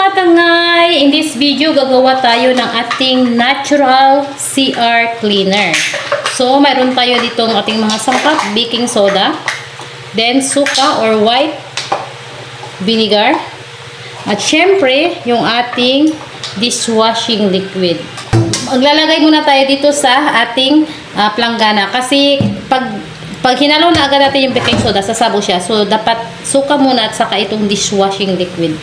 mga tangay! In this video, gagawa tayo ng ating natural CR cleaner. So, mayroon tayo ditong ating mga sangkap, baking soda, then suka or white vinegar, at syempre, yung ating dishwashing liquid. Maglalagay muna tayo dito sa ating planggana kasi pag hinalo na agad natin yung baking soda, sasabo siya. So, dapat suka muna at saka itong dishwashing liquid.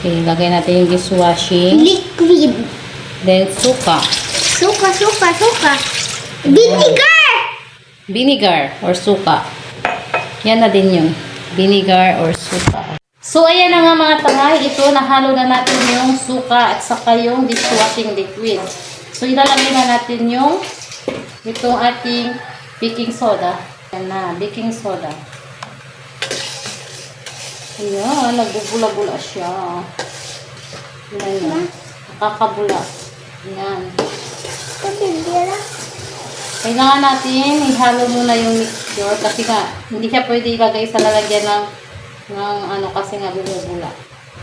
Okay, lagay natin yung dishwashing liquid. Then, suka. Suka. Vinegar! Vinegar or suka. Yan na din yung vinegar or suka. So, ayan na nga mga tangay. Ito, nahalo na natin yung suka at saka yung dishwashing liquid. So, ilalagay na natin yung itong ating baking soda. Yan na, baking soda. Ayan, nagbubula-bula siya. Ayan, nakakabula. Ayan. Kailangan natin ihalo muna yung mixture kasi nga, hindi siya pwede ilagay sa lalagyan ng ano kasi nga bumubula.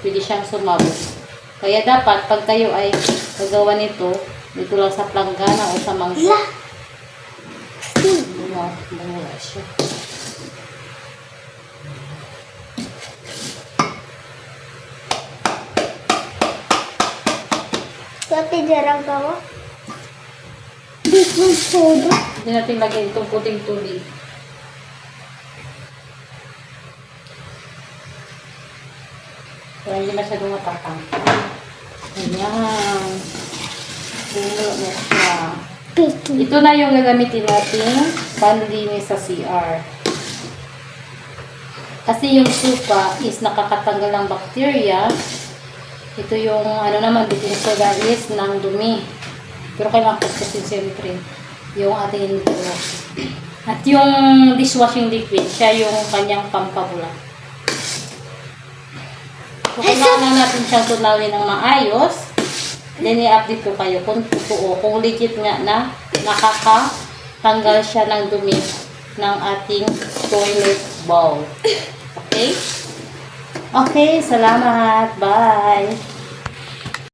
Pwede siyang sumabog. Kaya dapat, pag tayo ay gagawa nito, dito lang sa planggana o sa mangga. Bumula siya. Tapi jarang bawa. Baking soda. Hindi natin lagyan itong puting tubig. Para hindi masyadong matapang. Ayan. Bumula na siya. Baking. Ito na yung gagamitin natin panlinis sa CR. Kasi yung suka is nakakatanggal ng bacteria. Ito yung ano naman, baking soda is ng dumi. Pero kailangan kuskusin siyempre yung ating ito. At yung dishwashing liquid, siya yung kanyang pampabula. So, kailangan natin siyang tunawin ng maayos. Then, i-update ko kayo kung totoo, kung legit nga na nakakatanggal siya ng dumi ng ating toilet bowl. Okay? Okay, salamat. Bye!